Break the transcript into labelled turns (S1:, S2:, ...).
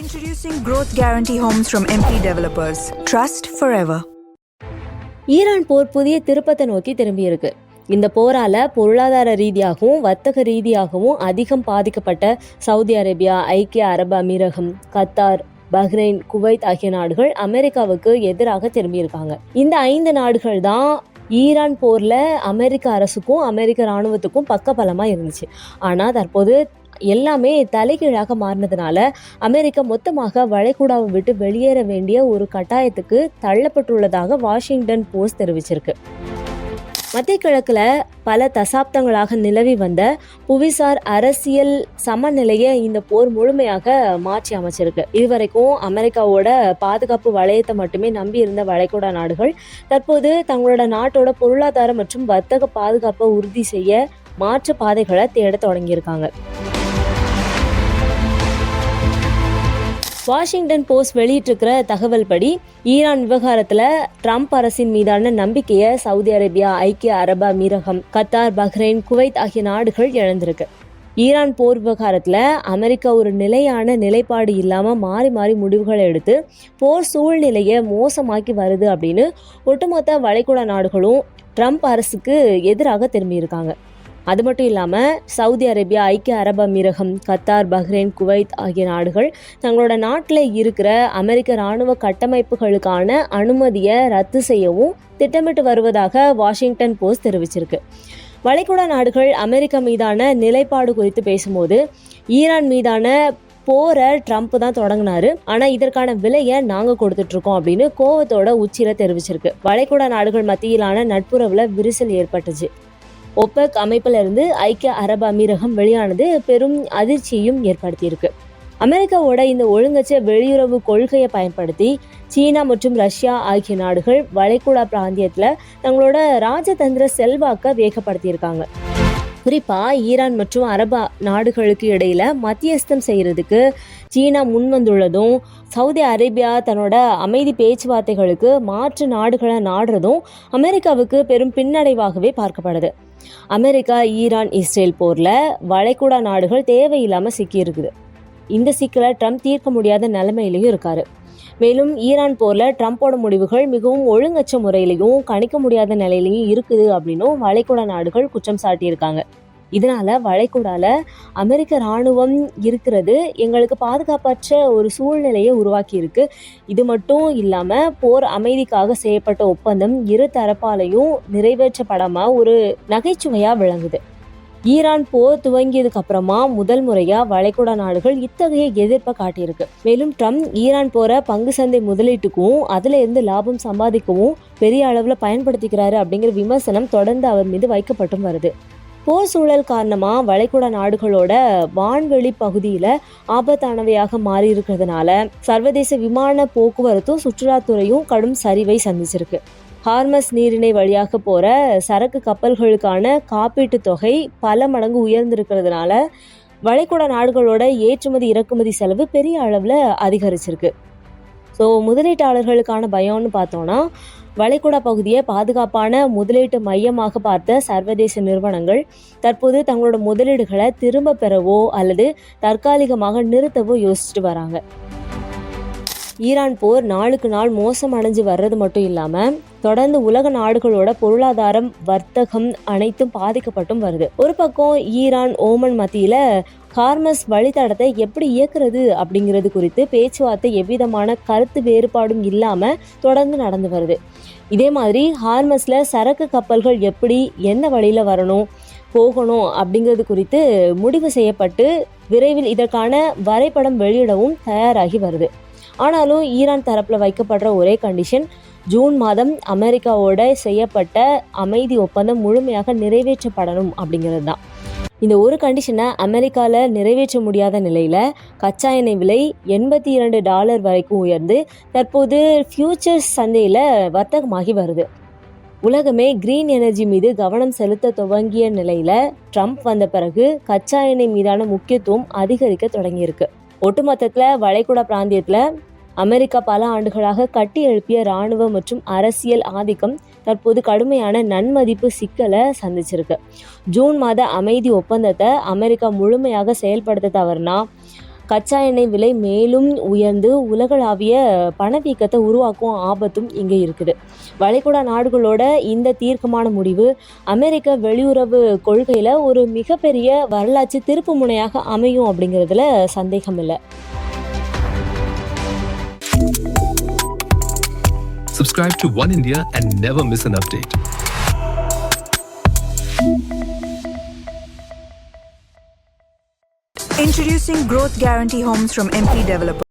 S1: Introducing Growth Guarantee Homes from MP Developers. Trust forever.
S2: Iran போர் புதிய திருப்பத்தை நோக்கி திரும்பியிருக்கு. இந்த போரால பொருளாதார ரீதியாகவும் வர்த்தக ரீதியாகவும் அதிகம் பாதிக்கப்பட்ட சவுதி அரேபியா, ஐக்கிய அரபு அமீரகம், கத்தார், பஹ்ரைன், குவைத் ஆகிய நாடுகள் அமெரிக்காவுக்கு எதிராக திரும்பியிருக்காங்க. இந்த 5 நாடுகள் தான் ஈரான் போர்ல அமெரிக்க அரசுக்கும் அமெரிக்க இராணுவத்துக்கும் பக்கபலமா இருந்துச்சு. ஆனா தற்போது எல்லாமே தலைகீழாக மாறினதுனால அமெரிக்கா மொத்தமாக வளைகுடாவை விட்டு வெளியேற வேண்டிய ஒரு கட்டாயத்துக்கு தள்ளப்பட்டுள்ளதாக வாஷிங்டன் போஸ்ட் தெரிவிச்சிருக்கு. மத்திய கிழக்குல பல தசாப்தங்களாக நிலவி வந்த புவிசார் அரசியல் சமநிலையை இந்த போர் முழுமையாக மாற்றி அமைச்சிருக்கு. இதுவரைக்கும் அமெரிக்காவோட பாதுகாப்பு வளையத்தை மட்டுமே நம்பி இருந்த வளைகுடா நாடுகள் தற்போது தங்களோட நாட்டோட பொருளாதார மற்றும் வர்த்தக பாதுகாப்பை உறுதி செய்ய மாற்று பாதைகளை தேட தொடங்கியிருக்காங்க. வாஷிங்டன் போஸ்ட் வெளியிட்டிருக்கிற தகவல் படி ஈரான் விவகாரத்துல ட்ரம்ப் அரசின் மீதான நம்பிக்கையை சவுதி அரேபியா, ஐக்கிய அரபு அமீரகம், கத்தார், பஹ்ரைன், குவைத் ஆகிய நாடுகள் இழந்திருக்கு. ஈரான் போர் விவகாரத்துல அமெரிக்கா ஒரு நிலையான நிலைப்பாடு இல்லாம மாறி மாறி முடிவுகளை எடுத்து போர் சூழ்நிலையை மோசமாக்கி வருது அப்படின்னு ஒட்டுமொத்த வளைகுடா நாடுகளும் ட்ரம்ப் அரசுக்கு எதிராக திரும்பியிருக்காங்க. அது மட்டும் இல்லாமல் சவுதி அரேபியா, ஐக்கிய அரபு அமீரகம், கத்தார், பஹ்ரைன், குவைத் ஆகிய நாடுகள் தங்களோட நாட்டில் இருக்கிற அமெரிக்க இராணுவ கட்டமைப்புகளுக்கான அனுமதியை ரத்து செய்யவும் திட்டமிட்டு வருவதாக வாஷிங்டன் போஸ்ட் தெரிவிச்சிருக்கு. வளைகுடா நாடுகள் அமெரிக்கா மீதான நிலைப்பாடு குறித்து பேசும்போது ஈரான் மீதான போரை ட்ரம்ப் தான் தொடங்கினாரு, ஆனா இதற்கான விலையை நாங்க கொடுத்துட்டு இருக்கோம் அப்படின்னு கோவத்தோட உச்சியில தெரிவிச்சிருக்கு. வளைகுடா நாடுகள் மத்தியிலான நட்புறவுல விரிசல் ஏற்பட்டுச்சு. ஒபெக் அமைப்புல இருந்து ஐக்கிய அரபு அமீரகம் வெளியானது பெரும் அதிர்ச்சியையும் ஏற்படுத்தியிருக்கு. அமெரிக்காவோட இந்த ஒழுங்கற்ற வெளியுறவு கொள்கையை பயன்படுத்தி சீனா மற்றும் ரஷ்யா ஆகிய நாடுகள் வளைகுடா பிராந்தியத்துல தங்களோட ராஜதந்திர செல்வாக்க வேகப்படுத்தியிருக்காங்க. குறிப்பா ஈரான் மற்றும் அரபு நாடுகளுக்கு இடையில மத்தியஸ்தம் செய்யறதுக்கு சீனா முன்வந்துள்ளதும், சவுதி அரேபியா தன்னோட அமைதி பேச்சுவார்த்தைகளுக்கு மாற்று நாடுகளை நாடுறதும் அமெரிக்காவுக்கு பெரும் பின்னடைவாகவே பார்க்கப்படுது. அமெரிக்கா, ஈரான், இஸ்ரேல் போர்ல வளைகுடா நாடுகள் தேவையில்லாம சிக்கி இருக்குது. இந்த சிக்கலை ட்ரம்ப் தீர்க்க முடியாத நிலைமையிலையும் இருக்காரு. மேலும் ஈரான் போர்ல ட்ரம்போட முடிவுகள் மிகவும் ஒழுங்கற்ற முறையிலையும் கணிக்க முடியாத நிலையிலையும் இருக்குது அப்படின்னும் வளைகுடா நாடுகள் குற்றம் சாட்டியிருக்காங்க. இதனால வளைகுடால அமெரிக்க இராணுவம் இருக்கிறது எங்களுக்கு பாதுகாப்பற்ற ஒரு சூழ்நிலையை உருவாக்கி இருக்கு. இது மட்டும் இல்லாம போர் அமைதிக்காக செய்யப்பட்ட ஒப்பந்தம் இரு தரப்பாலையும் நிறைவேற்றப்படாம ஒரு நகைச்சுவையா விளங்குது. ஈரான் போர் துவங்கியதுக்கு அப்புறமா முதல் முறையா வளைகுடா நாடுகள் இத்தகைய எதிர்ப்பை காட்டியிருக்கு. மேலும் ட்ரம்ப் ஈரான் போற பங்கு சந்தை முதலீட்டுக்கும் அதுல இருந்து லாபம் சம்பாதிக்கவும் பெரிய அளவுல பயன்படுத்திக்கிறாரு அப்படிங்கிற விமர்சனம் தொடர்ந்து அவர் மீது வைக்கப்பட்டும் வருது. போர் சூழல் காரணமா வளைகுடா நாடுகளோட வான்வெளி பகுதியில ஆபத்தானவையாக மாறி இருக்கிறதுனால சர்வதேச விமான போக்குவரத்தும் சுற்றுலாத்துறையும் கடும் சரிவை சந்திச்சிருக்கு. ஹார்மஸ் நீரிணை வழியாக போற சரக்கு கப்பல்களுக்கான காப்பீட்டு தொகை பல மடங்கு உயர்ந்திருக்கிறதுனால வளைகுடா நாடுகளோட ஏற்றுமதி இறக்குமதி செலவு பெரிய அளவுல அதிகரிச்சிருக்கு. ஸோ முதலீட்டாளர்களுக்கான பயம்னு பார்த்தோம்னா வளைகுடா பகுதியை பாதுகாப்பான முதலீட்டு மையமாக பார்த்த சர்வதேச நிறுவனங்கள் தற்போது தங்களோட முதலீடுகளை திரும்ப பெறவோ அல்லது தற்காலிகமாக நிறுத்தவோ யோசிச்சுட்டு வராங்க. ஈரான் போர் நாளுக்கு நாள் மோசம் அடைஞ்சு வர்றது மட்டும் இல்லாம தொடர்ந்து உலக நாடுகளோட பொருளாதாரம், வர்த்தகம் அனைத்தும் பாதிக்கப்பட்டும் வருது. ஒரு பக்கம் ஈரான், ஓமன் மத்தியில ஹார்மஸ் வழித்தடத்தை எப்படி இயக்குறது அப்படிங்கிறது குறித்து பேச்சுவார்த்தை எவ்விதமான கருத்து வேறுபாடும் இல்லாம தொடர்ந்து நடந்து வருது. இதே மாதிரி ஹார்மஸ்ல சரக்கு கப்பல்கள் எப்படி எந்த வழியில வரணும், போகணும் அப்படிங்கிறது குறித்து முடிவு செய்யப்பட்டு விரைவில் இதற்கான வரைபடம் வெளியிடவும் தயாராகி வருது. ஆனாலும் ஈரான் தரப்புல வைக்கப்படுற ஒரே கண்டிஷன் ஜூன் மாதம் அமெரிக்காவோட செய்யப்பட்ட அமைதி ஒப்பந்தம் முழுமையாக நிறைவேற்றப்படணும் அப்படிங்கிறது தான். இந்த ஒரு கண்டிஷனை அமெரிக்கால நிறைவேற்ற முடியாத நிலையில கச்சா எண்ணெய் விலை $82 வரைக்கும் உயர்ந்து தற்போது ஃபியூச்சர்ஸ் சந்தையில வர்த்தகமாகி வருது. உலகமே கிரீன் எனர்ஜி மீது கவனம் செலுத்த துவங்கிய நிலையில ட்ரம்ப் வந்த பிறகு கச்சா எண்ணெய் மீதான முக்கியத்துவம் அதிகரிக்க தொடங்கியிருக்கு. ஒட்டுமொத்தத்துல வளைகுடா பிராந்தியத்துல அமெரிக்கா பல ஆண்டுகளாக கட்டி எழுப்பிய இராணுவ மற்றும் அரசியல் ஆதிக்கம் தற்போது கடுமையான நன்மதிப்பு சிக்கலை சந்திச்சிருக்கு. ஜூன் மாத அமைதி ஒப்பந்தத்தை அமெரிக்கா முழுமையாக செயல்படுத்த தவறுனா கச்சா எண்ணெய் விலை மேலும் உயர்ந்து உலகளாவிய பணவீக்கத்தை உருவாக்கும் ஆபத்தும் இங்கே இருக்குது. வளைகுடா நாடுகளோட இந்த தீர்க்கமான முடிவு அமெரிக்க வெளியுறவு கொள்கையில் ஒரு மிகப்பெரிய வரலாற்று திருப்பு முனையாக அமையும் அப்படிங்கிறதுல சந்தேகம் இல்லை.
S3: Subscribe to One India and never miss an update.
S1: Introducing Growth Guarantee Homes from MP Developers.